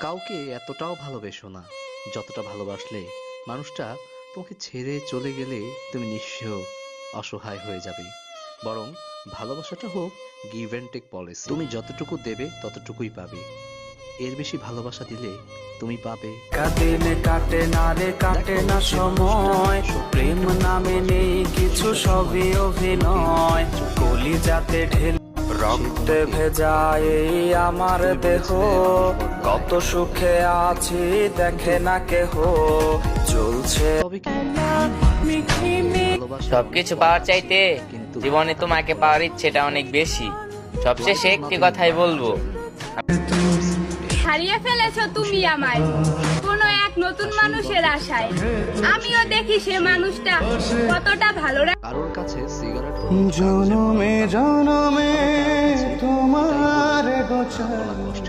কাউকে এতটাও ভালোবেসো না যতটা ভালোবাসলে মানুষটা তোমাকে ছেড়ে চলে গেলে তুমি নিঃস্ব অসহায় হয়ে যাবে। বরং ভালোবাসাটা হোক গিভ অ্যান্ড টেক পলিসি। তুমি যতটুকু দেবে ততটুকুই পাবে। এর বেশি ভালোবাসা দিলে তুমি পাবে। দিনে কাটে না রে, কাটে না সময়, প্রেম নামে নেই কিছু, সবই অভিনয়। কলিজাতে ঢেল রক্তে ভেজা এই আমার দেহ, কত সুখে আছি দেখে না কেহ, চলছে তবে কি ভালোবাসা সবকিছু পাওয়ার চাইতে কিন্তু জীবনে তোমাকে পাওয়ার ইচ্ছেটা অনেক বেশি। সবশেষে একটি কথাই বলবো, হারিয়ে ফেলেছো তুমি আমায় কোনো এক নতুন মানুষের আশায়। আমিও দেখি সে মানুষটা কতটা ভালো কারোর কাছে সিগারেট জনমে জনমে তোমার গোচর। কষ্ট